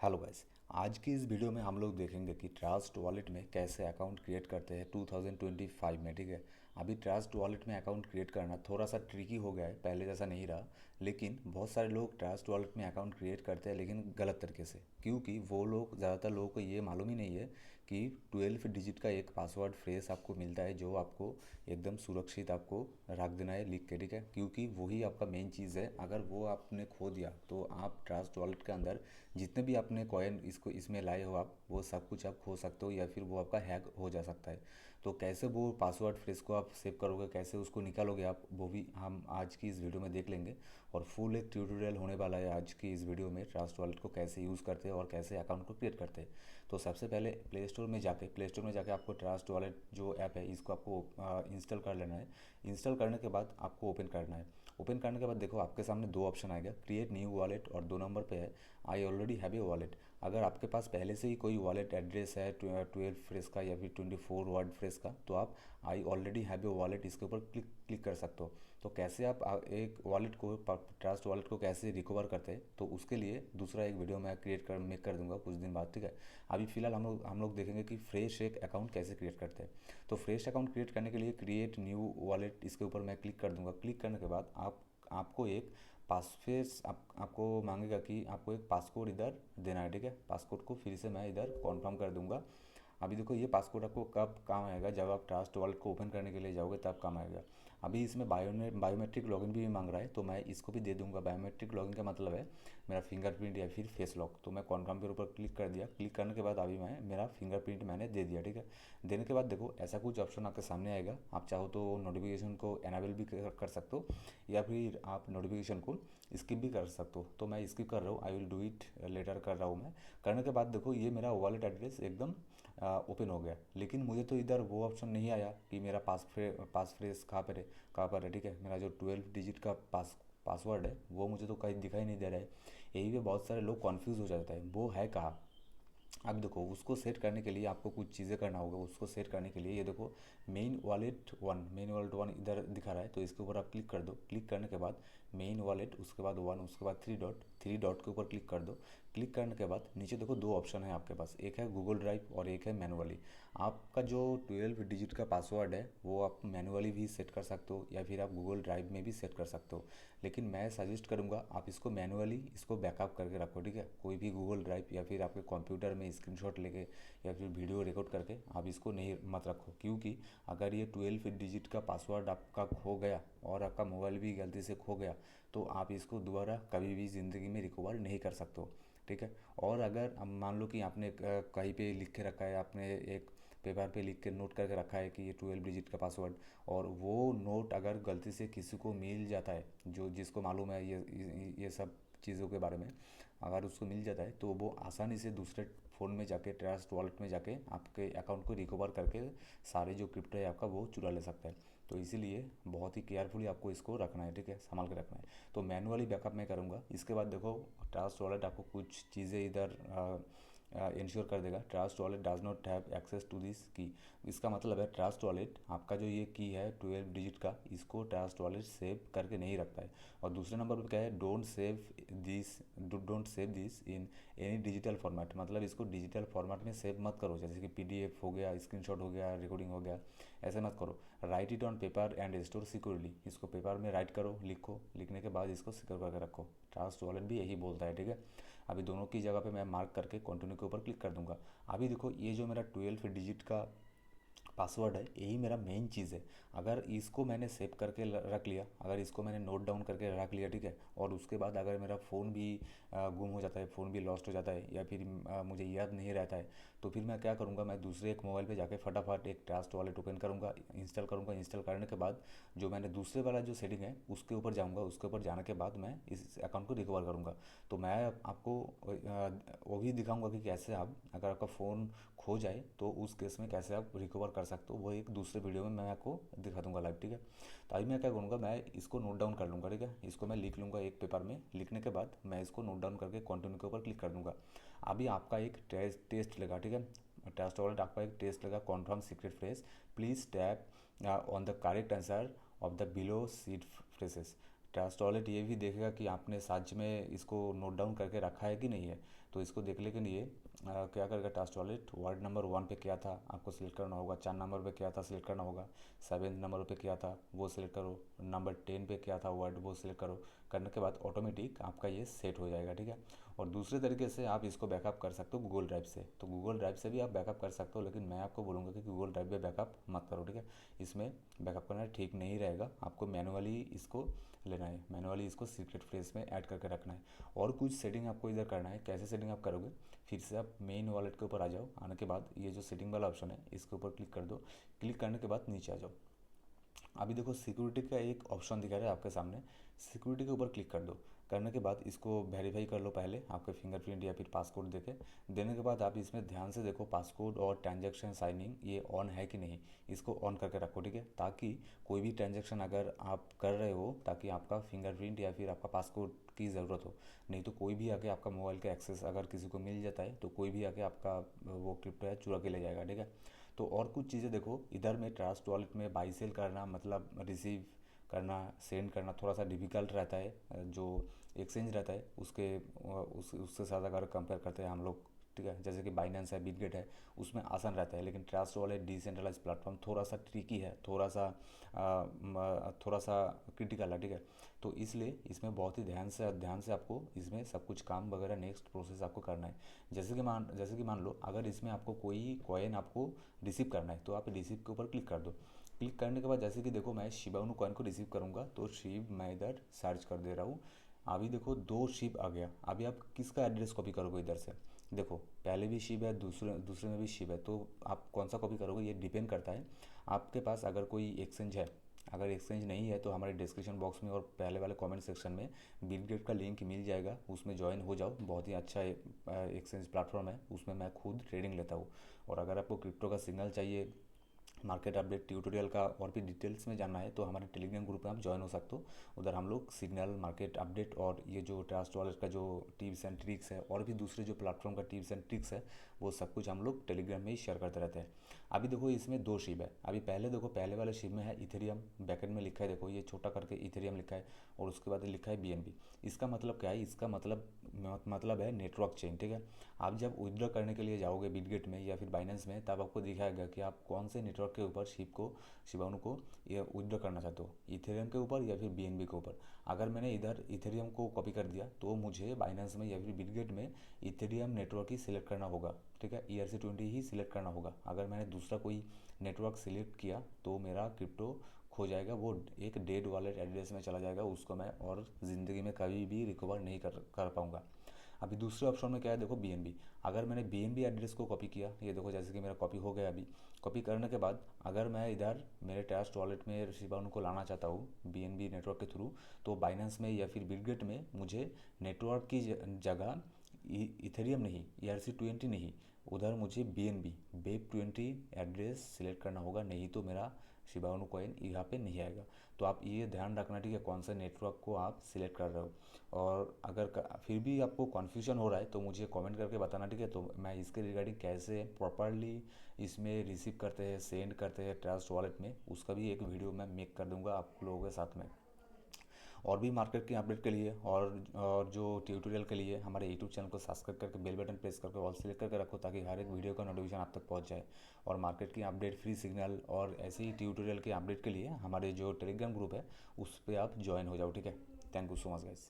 Hello guys. आज की इस वीडियो में हम लोग देखेंगे कि ट्रस्ट वॉलेट में कैसे अकाउंट क्रिएट करते हैं 2025 में। ठीक है, अभी ट्रस्ट वॉलेट में अकाउंट क्रिएट करना थोड़ा सा ट्रिकी हो गया है, पहले जैसा नहीं रहा। लेकिन बहुत सारे लोग ट्रस्ट वॉलेट में अकाउंट क्रिएट करते हैं लेकिन गलत तरीके से, क्योंकि वो लोग ज़्यादातर लोगों को ये मालूम ही नहीं है कि 12 डिजिट का एक पासवर्ड फ्रेज आपको मिलता है जो आपको एकदम सुरक्षित आपको रख देना है लिख के। ठीक है, क्योंकि वही आपका मेन चीज़ है। अगर वो आपने खो दिया तो आप ट्रस्ट वॉलेट के अंदर जितने भी आपने कॉइन इसको इसमें लाए हो आप वो सब कुछ आप खो सकते हो या फिर वो आपका हैक हो जा सकता है। तो कैसे वो पासवर्ड फ्रेज को आप सेव करोगे, कैसे उसको निकालोगे आप, वो भी हम आज की इस वीडियो में देख लेंगे। और फुल एक ट्यूटोरियल होने वाला है आज की इस वीडियो में, ट्रस्ट वॉलेट को कैसे यूज़ करते हैं और कैसे अकाउंट को क्रिएट करते हैं। तो सबसे पहले प्ले स्टोर में जाके आपको ट्रस्ट वॉलेट जो ऐप है इसको आपको इंस्टॉल कर लेना है। इंस्टॉल करने के बाद आपको ओपन करना है। ओपन करने के बाद देखो आपके सामने दो ऑप्शन आएगा, क्रिएट न्यू वॉलेट और 2 नंबर पे है I already have a wallet. अगर आपके पास पहले से ही कोई वॉलेट एड्रेस है 12 फ्रेज का या फिर 24 वर्ड फ्रेज का, तो आप I already have a wallet इसके ऊपर क्लिक कर सकते हो। तो कैसे आप एक वॉलेट को, ट्रस्ट वॉलेट को कैसे रिकवर करते हैं, तो उसके लिए दूसरा एक वीडियो मैं मेक कर दूंगा कुछ दिन बाद। ठीक है, अभी फिलहाल हम लोग देखेंगे कि फ्रेश एक अकाउंट कैसे क्रिएट करते हैं। तो फ्रेश अकाउंट क्रिएट करने के लिए क्रिएट न्यू वॉलेट इसके ऊपर मैं क्लिक कर दूंगा। क्लिक करने के बाद आपको एक पासफेस आपको मांगेगा कि आपको एक पासकोड इधर देना है। ठीक है, पासकोड को फिर से मैं इधर कॉन्फर्म कर दूंगा। अभी देखो ये पासकोड आपको कब काम आएगा, जब आप ट्रस्ट वॉलेट को ओपन करने के लिए जाओगे तब काम आएगा। अभी इसमें बायोमेट्रिक लॉगिन भी मांग रहा है, तो मैं इसको भी दे दूंगा। बायोमेट्रिक लॉगिन का मतलब है मेरा फिंगरप्रिंट या फिर फेस लॉक। तो मैं कॉन्फर्म के ऊपर क्लिक कर दिया। क्लिक करने के बाद अभी मैं मेरा फिंगरप्रिंट मैंने दे दिया। ठीक है, देने के बाद देखो ऐसा कुछ ऑप्शन आपके सामने आएगा। आप चाहो तो नोटिफिकेशन को एनाबल भी कर सकते हो या फिर आप नोटिफिकेशन को स्किप भी कर सकते हो। तो मैं स्किप कर रहा हूँ, I will do it later कर रहा हूँ मैं। करने के बाद देखो ये मेरा वॉलेट एड्रेस एकदम ओपन हो गया। लेकिन मुझे तो इधर वो ऑप्शन नहीं आया कि मेरा पास फ्रेज कहाँ पर है। ठीक है, मेरा जो 12 डिजिट का पासवर्ड है वो मुझे तो कहीं दिखाई नहीं दे रहा है। यही पे बहुत सारे लोग कन्फ्यूज़ हो जाता है वो है कहाँ। अब देखो उसको सेट करने के लिए आपको कुछ चीज़ें करना होगा। उसको सेट करने के लिए ये देखो मेन वॉलेट वन इधर दिखा रहा है, तो इसके ऊपर आप क्लिक कर दो। क्लिक करने के बाद मेन वॉलेट, उसके बाद वन, उसके बाद थ्री डॉट के ऊपर क्लिक कर दो। क्लिक करने के बाद नीचे देखो दो ऑप्शन है आपके पास, एक है गूगल ड्राइव और एक है मैनुअली। आपका जो 12 डिजिट का पासवर्ड है वो आप मैनुअली भी सेट कर सकते हो या फिर आप गूगल ड्राइव में भी सेट कर सकते हो। लेकिन मैं सजेस्ट करूँगा आप इसको मैनुअली इसको बैकअप करके रखो। ठीक है, कोई भी गूगल ड्राइव या फिर आपके कंप्यूटर में स्क्रीनशॉट लेके या फिर वीडियो रिकॉर्ड करके आप इसको नहीं मत रखो, क्योंकि अगर ये 12 डिजिट का पासवर्ड आपका खो गया और आपका मोबाइल भी गलती से खो गया तो आप इसको दोबारा कभी भी ज़िंदगी में रिकवर नहीं कर सकते हो। ठीक है, और अगर अब मान लो कि आपने कहीं पे लिख के रखा है, आपने एक पेपर पे लिख के नोट करके रखा है कि ये 12 डिजिट का पासवर्ड, और वो नोट अगर गलती से किसी को मिल जाता है जो जिसको मालूम है ये सब चीज़ों के बारे में, अगर उसको मिल जाता है तो वो आसानी से दूसरे फ़ोन में जाके ट्रस्ट वॉलेट में जाके आपके अकाउंट को रिकवर करके सारे जो क्रिप्टो है आपका वो चुरा ले सकता है। तो इसीलिए बहुत ही केयरफुली आपको इसको रखना है। ठीक है, संभाल के रखना है। तो मैनुअली बैकअप मैं करूँगा। इसके बाद देखो ट्रस्ट वॉलेट आपको कुछ चीज़ें इधर इंश्योर कर देगा, trust wallet does not have access to this key. इसका मतलब है ट्रस्ट वॉलेट आपका जो ये की है 12 डिजिट का, इसको ट्रस्ट वॉलेट सेव करके नहीं रखता है। और दूसरे नंबर पर क्या है, don't save this in any digital format. मतलब इसको डिजिटल फॉर्मेट में सेव मत करो, जैसे कि पीडीएफ हो गया, स्क्रीनशॉट हो गया, रिकॉर्डिंग हो गया, ऐसे मत करो। Right it on paper and store securely. इसको पेपर में राइट करो, लिखो, लिखने के बाद इसको सिक्योर करके रखो। ट्रस्ट वॉलेट भी यही बोलता है। ठीक है, अभी दोनों की जगह पे मैं मार्क करके कंटिन्यू के ऊपर क्लिक कर दूंगा। अभी देखो ये जो मेरा 12 डिजिट का पासवर्ड है यही मेरा मेन चीज़ है। अगर इसको मैंने सेव करके रख लिया, अगर इसको मैंने नोट डाउन करके रख लिया, ठीक है, और उसके बाद अगर मेरा फ़ोन भी गुम हो जाता है, फ़ोन भी लॉस्ट हो जाता है या फिर मुझे याद नहीं रहता है, तो फिर मैं क्या करूँगा, मैं दूसरे एक मोबाइल पे जाके फटाफट एक ट्रस्ट वॉलेट ओपन करूँगा, इंस्टॉल करूँगा। इंस्टॉल करने के बाद जो मैंने दूसरे वाला जो सेटिंग है उसके ऊपर जाऊँगा। उसके ऊपर जाने के बाद मैं इस अकाउंट को रिकवर करूँगा। तो मैं आपको वो भी दिखाऊँगा कि कैसे आप, अगर आपका फ़ोन खो जाए तो उस केस में कैसे आप रिकवर कर सकते हो, वो एक दूसरे वीडियो में मैं आपको दिखा दूंगा लाइव। ठीक है, तो अभी मैं क्या करूँगा, मैं इसको नोट डाउन कर लूँगा। ठीक है, इसको मैं लिख लूँगा एक पेपर में। लिखने के बाद मैं इसको नोट डाउन करके कंटिन्यू के ऊपर क्लिक कर दूँगा। अभी आपका एक टेस्ट लेगा। ठीक है, टेस्ट वॉलेट आपका एक टेस्ट लेगा, confirm secret phrase, please tap on the correct answer of the below seed phrases. Trust wallet ये भी देखेगा कि आपने सच में इसको नोट डाउन करके रखा है कि नहीं है। तो इसको देखने के लिए क्या करेगा ट्रस्ट वॉलेट, वर्ड नंबर 1 पे क्या था आपको सिलेक्ट करना होगा, 4 नंबर पे क्या था सिलेक्ट करना होगा, 7 नंबर पे क्या था वो सिलेक्ट करो, नंबर 10 पे क्या था वर्ड वो सिलेक्ट करो। करने के बाद ऑटोमेटिक आपका ये सेट हो जाएगा, ठीक है। और दूसरे तरीके से आप इसको बैकअप कर सकते हो गूगल ड्राइव से। तो गूगल ड्राइव से भी आप बैकअप कर सकते हो, लेकिन मैं आपको बोलूँगा कि गूगल ड्राइव पे बैकअप मत करो, ठीक है। इसमें बैकअप करना ठीक नहीं रहेगा, आपको मैनुअली इसको लेना है, मैनुअली इसको सीक्रेट फ्रेज में ऐड करके रखना है। और कुछ सेटिंग आपको इधर करना है। कैसे सेटिंग आप करोगे, फिर से आप मेन वॉलेट के ऊपर आ जाओ। आने के बाद ये जो सेटिंग वाला ऑप्शन है इसके ऊपर क्लिक कर दो। क्लिक करने के बाद नीचे आ जाओ। अभी देखो सिक्योरिटी का एक ऑप्शन दिखा रहा है आपके सामने, सिक्योरिटी के ऊपर क्लिक कर दो। करने के बाद इसको वेरीफाई कर लो पहले आपके फिंगरप्रिंट या फिर पासकोड देके। देने के बाद आप इसमें ध्यान से देखो पासकोड और ट्रांजैक्शन साइनिंग ये ऑन है कि नहीं, इसको ऑन करके रखो, ठीक है। ताकि कोई भी ट्रांजैक्शन अगर आप कर रहे हो ताकि आपका फिंगरप्रिंट या फिर आपका पासकोड की ज़रूरत हो। नहीं तो कोई भी आके आपका मोबाइल का एक्सेस अगर किसी को मिल जाता है तो कोई भी आके आपका वो क्रिप्टो है चुरा के ले जाएगा, ठीक है। तो और कुछ चीज़ें देखो इधर में ट्रस्ट वॉलेट में बाई सेल करना मतलब रिसीव करना सेंड करना थोड़ा सा डिफ़िकल्ट रहता है। जो एक्सचेंज रहता है उसके साथ अगर कंपेयर करते हैं हम लोग, ठीक है, जैसे कि बाइनेंस है बिटगेट है उसमें आसान रहता है। लेकिन ट्रस्ट वॉलेट डिसेंट्रलाइज प्लेटफॉर्म थोड़ा सा ट्रिकी है, थोड़ा सा क्रिटिकल है, ठीक है। तो इसलिए इसमें बहुत ही ध्यान से आपको इसमें सब कुछ काम वगैरह नेक्स्ट प्रोसेस आपको करना है। जैसे कि मान लो अगर इसमें आपको कोई कॉइन आपको रिसीव करना है तो आप रिसीव के ऊपर क्लिक कर दो। क्लिक करने के बाद जैसे कि देखो मैं शिबा उनू कॉइन को रिसीव करूँगा तो शिव मैं इधर सर्च कर दे रहा हूँ। अभी देखो 2 शिप आ गया। अभी आप किसका एड्रेस कॉपी करोगे इधर से, देखो पहले भी शिप है दूसरे में भी शिप है, तो आप कौन सा कॉपी करोगे ये डिपेंड करता है आपके पास। अगर कोई एक्सचेंज है, अगर एक्सचेंज नहीं है तो हमारे डिस्क्रिप्शन बॉक्स में और पहले वाले कमेंट सेक्शन में बिटगेट का लिंक मिल जाएगा, उसमें ज्वाइन हो जाओ। बहुत ही अच्छा एक्सचेंज प्लेटफॉर्म है, उसमें मैं खुद ट्रेडिंग लेता हूँ। और अगर आपको क्रिप्टो का सिग्नल चाहिए, मार्केट अपडेट ट्यूटोरियल का और भी डिटेल्स में जानना है तो हमारे टेलीग्राम ग्रुप में आप ज्वाइन हो सकते हो। उधर हम लोग सिग्नल मार्केट अपडेट और ये जो ट्रस्ट वॉलेट का जो टिप्स एंड ट्रिक्स है और भी दूसरे जो प्लेटफॉर्म का टिप्स एंड ट्रिक्स है वो सब कुछ हम लोग टेलीग्राम में ही शेयर करते रहते हैं। अभी देखो इसमें 2 शिप है। अभी पहले देखो पहले वाले शिप में है इथेरियम, बैकेंड में लिखा है देखो ये छोटा करके इथेरियम लिखा है और उसके बाद लिखा है बीएनबी। इसका मतलब क्या है, इसका मतलब है नेटवर्क चेन, ठीक है। आप जब विड्रॉ करने के लिए जाओगे बिटगेट में या फिर बाइनेंस में तब आपको दिखाएगा कि आप कौन से नेटवर्क के ऊपर शिबाउनु को ये विड्रॉ करना चाहते हो, इथेरियम के ऊपर या फिर बीएनबी के ऊपर। अगर मैंने इधर इथेरियम को कॉपी कर दिया तो मुझे बाइनेंस में या फिर बिटगेट में इथेरियम नेटवर्क ही सिलेक्ट करना होगा, ठीक है। ERC20 ही सिलेक्ट करना होगा। अगर मैंने दूसरा कोई नेटवर्क सिलेक्ट किया तो मेरा क्रिप्टो खो जाएगा, वो एक डेड वॉलेट एड्रेस में चला जाएगा, उसको मैं और ज़िंदगी में कभी भी रिकवर नहीं कर पाऊँगा। अभी दूसरे ऑप्शन में क्या है देखो बीएनबी। अगर मैंने बीएनबी एड्रेस को कॉपी किया, ये देखो जैसे कि मेरा कॉपी हो गया। अभी कॉपी करने के बाद अगर मैं इधर मेरे ट्रस्ट वॉलेट में शिबाउन को लाना चाहता हूँ बीएनबी नेटवर्क के थ्रू, तो बाइनेंस में या फिर बिटगेट में मुझे नेटवर्क की जगह इथेरियम नहीं, ERC20 नहीं, उधर मुझे बीएनबी BEP20 एड्रेस सिलेक्ट करना होगा, नहीं तो मेरा शिबाउनु कॉइन यहाँ पे नहीं आएगा। तो आप ये ध्यान रखना, ठीक है, कौन सा नेटवर्क को आप सिलेक्ट कर रहे हो। और अगर फिर भी आपको कन्फ्यूजन हो रहा है तो मुझे कमेंट करके बताना, ठीक है। तो मैं इसके रिगार्डिंग कैसे प्रॉपरली इसमें रिसीव करते हैं सेंड करते हैं ट्रस्ट वॉलेट में उसका भी एक वीडियो मैं मेक कर दूंगा आप लोगों के साथ में। और भी मार्केट की अपडेट के लिए और जो ट्यूटोरियल के लिए हमारे यूट्यूब चैनल को सब्सक्राइब करके बेल बटन प्रेस करके ऑल सेलेक्ट करके रखो ताकि हर एक वीडियो का नोटिफिकेशन आप तक पहुंच जाए। और मार्केट की अपडेट फ्री सिग्नल और ऐसे ही ट्यूटोरियल के अपडेट के लिए हमारे जो टेलीग्राम ग्रुप है उस पर आप ज्वाइन हो जाओ, ठीक है। Thank you so much guys.